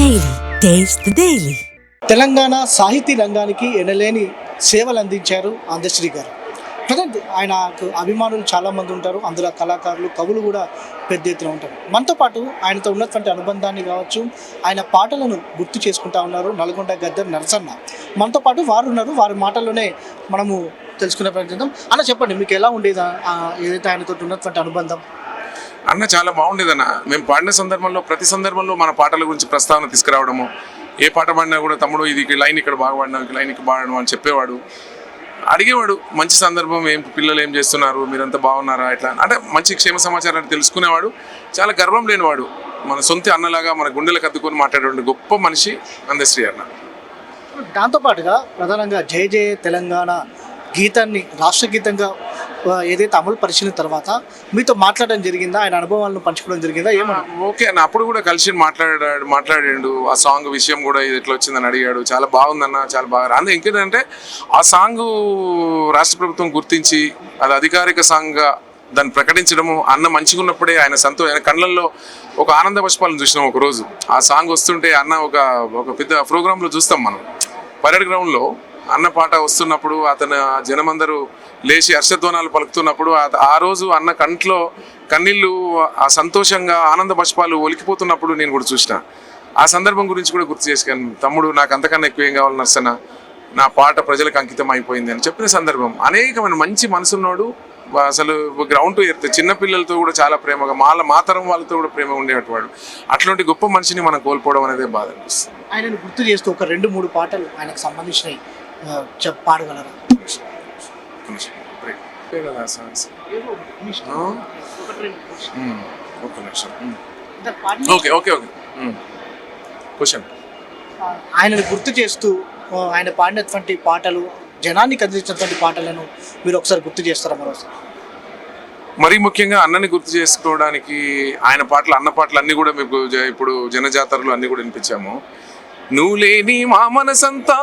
Daily. Taste the Daily. Telangana సాహితీ రంగానికి ఎనలేని సేవలు అందించారు అందశ్రీ గారు. ప్రజెంట్ ఆయనకు అభిమానులు చాలామంది ఉంటారు. అందులో కళాకారులు, కవులు కూడా పెద్ద ఎత్తున ఉంటారు. మనతో పాటు ఆయనతో ఉన్నటువంటి అనుబంధాన్ని కావచ్చు, ఆయన పాటలను గుర్తు చేసుకుంటా ఉన్నారు నల్గొండ గద్దర్ నరసన్న. మనతో పాటు వారు ఉన్నారు. వారి మాటల్లోనే మనము తెలుసుకునే ప్రయత్నిద్దాం. అన్న, చెప్పండి, మీకు ఎలా ఉండేది ఏదైతే ఆయనతో ఉన్నటువంటి అనుబంధం? అన్న చాలా బాగుండేదన్న. మేము పాడిన సందర్భంలో ప్రతి సందర్భంలో మన పాటల గురించి ప్రస్తావన తీసుకురావడము, ఏ పాట పాడినా కూడా తమ్ముడు ఇది లైన్ ఇక్కడ బాగా పాడినావు, ఈ లైన్ ఇక్కడ బాడడం అని చెప్పేవాడు. అడిగేవాడు మంచి సందర్భం, ఏం పిల్లలు ఏం చేస్తున్నారు, మీరంతా బాగున్నారా, ఇట్లా అంటే మంచి క్షేమ సమాచారాన్ని తెలుసుకునేవాడు. చాలా గర్వం లేనివాడు, మన సొంత అన్నలాగా మన గుండెలకు అద్దుకొని మాట్లాడే గొప్ప మనిషి అందశ్రీ అన్న. దాంతోపాటుగా ప్రధానంగా జయ జయ తెలంగాణ గీతాన్ని రాష్ట్ర గీతంగా ఏదైతే అమలు పరిచిన తర్వాత మీతో మాట్లాడడం జరిగిందా? ఆయన అనుభవాలను పంచుకోవడం జరిగిందా? ఏమన్నా? ఓకే అన్న, అప్పుడు కూడా కలిసి మాట్లాడాడు. ఆ సాంగ్ విషయం కూడా ఇది ఎట్లా వచ్చిందని అడిగాడు. చాలా బాగుందన్న, చాలా బాగా. అందుకే ఇంకేంటంటే ఆ సాంగ్ రాష్ట్ర ప్రభుత్వం గుర్తించి అది అధికారిక సాంగ్గా దాన్ని ప్రకటించడము, అన్న మంచిగా ఉన్నప్పుడే ఆయన ఆయన కళ్ళల్లో ఒక ఆనంద పుష్పాలను చూసినాం. ఒకరోజు ఆ సాంగ్ వస్తుంటే అన్న ఒక పెద్ద ప్రోగ్రాంలో చూస్తాం మనం, పరేడ్ గ్రౌండ్లో అన్న పాట వస్తున్నప్పుడు అతను జనమందరూ లేచి హర్షధ్వానాలు పలుకుతున్నప్పుడు ఆ రోజు అన్న కంట్లో కన్నీళ్ళు, ఆ సంతోషంగా ఆనంద పుష్పాలు ఒలికిపోతున్నప్పుడు నేను కూడా చూసిన. ఆ సందర్భం గురించి కూడా గుర్తు చేసుకాను. తమ్ముడు, నాకు అంతకన్నా ఎక్కువ ఏం కావాలి నర్సన్న, నా పాట ప్రజలకు అంకితం అయిపోయింది అని చెప్పిన సందర్భం. అనేకమైన మంచి మనసున్నాడు. అసలు గ్రౌండ్ టు ఎర్త్, చిన్నపిల్లలతో కూడా చాలా ప్రేమగా, మా తరం వాళ్ళతో కూడా ప్రేమ ఉండేవాడు. అట్లాంటి గొప్ప మనిషిని మనం కోల్పోవడం అనేది బాధ అనిపిస్తుంది. ఆయనను గుర్తు చేస్తూ ఒక 2-3 పాటలు ఆయనకు సంబంధించినవి పాడగలరా? ఆయనను గుర్తు చేస్తూ ఆయన పాడినటువంటి పాటలు, జనానికి అందించినటువంటి పాటలను మీరు ఒకసారి గుర్తు చేస్తారా మరోసారి? మరీ ముఖ్యంగా అన్నని గుర్తు చేసుకోవడానికి ఆయన పాటలు, అన్న పాటలు అన్నీ కూడా మీకు ఇప్పుడు జనజాతరలు అన్నీ కూడా వినిపించాము. నువ్వు లేని మా మనసంతా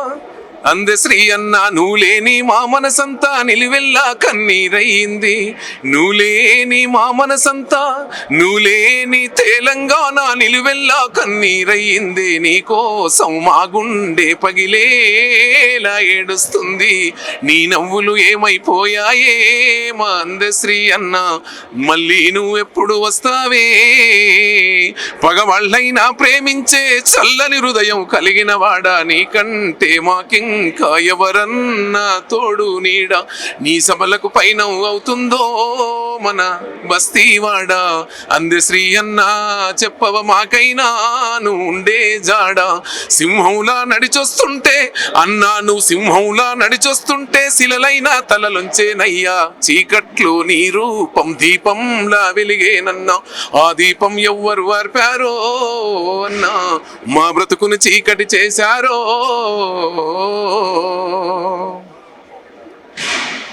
అందశ్రీ అన్న, నువ్వు లేని మా మనసంతా నిలువెల్లా కన్నీరయ్యింది, నువ్వు లేని మా మనసంతా, నువ్వు లేని తెలంగాణ నిలువెల్లా కన్నీరయ్యింది, నీకోసం మా గుండె పగిలేలా ఏడుస్తుంది, నీ నవ్వులు ఏమైపోయాయే మా అందశ్రీ అన్న, మళ్ళీ నువ్వెప్పుడు వస్తావే, పగవాళ్ళైనా ప్రేమించే చల్లని హృదయం కలిగిన వాడా, నీకంటే మాకి ఇంకా ఎవరన్నా తోడు నీడ, నీ సభలకు పైన అవుతుందో మన బస్తీవాడ, అందశ్రీ అన్నా చెప్పవ మాకైనా నువ్వు ఉండే జాడ, సింహంలా నడిచొస్తుంటే అన్నా, నువ్వు సింహంలా నడిచొస్తుంటే శిలలైన తలలుంచేనయ్యా, చీకట్లో నీ రూపం దీపంలా వెలిగేనన్నా, ఆ దీపం ఎవ్వరు వార్పారో అన్నా, మా బ్రతుకును చీకటి చేశారో.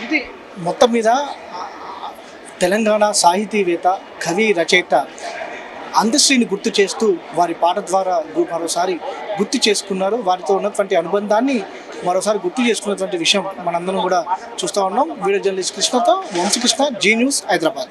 ఇది మొత్తం మీద తెలంగాణ సాహితీవేత్త, కవి, రచయిత అందశ్రీని గుర్తు చేస్తూ వారి పాట ద్వారా మరోసారి గుర్తు చేసుకున్నారు. వారితో ఉన్నటువంటి అనుబంధాన్ని మరోసారి గుర్తు చేసుకున్నటువంటి విషయం మనందరం కూడా చూస్తూ ఉన్నాం. వీడియో జర్నలిస్ట్ కృష్ణతో వంశీకృష్ణ, జీ న్యూస్, హైదరాబాద్.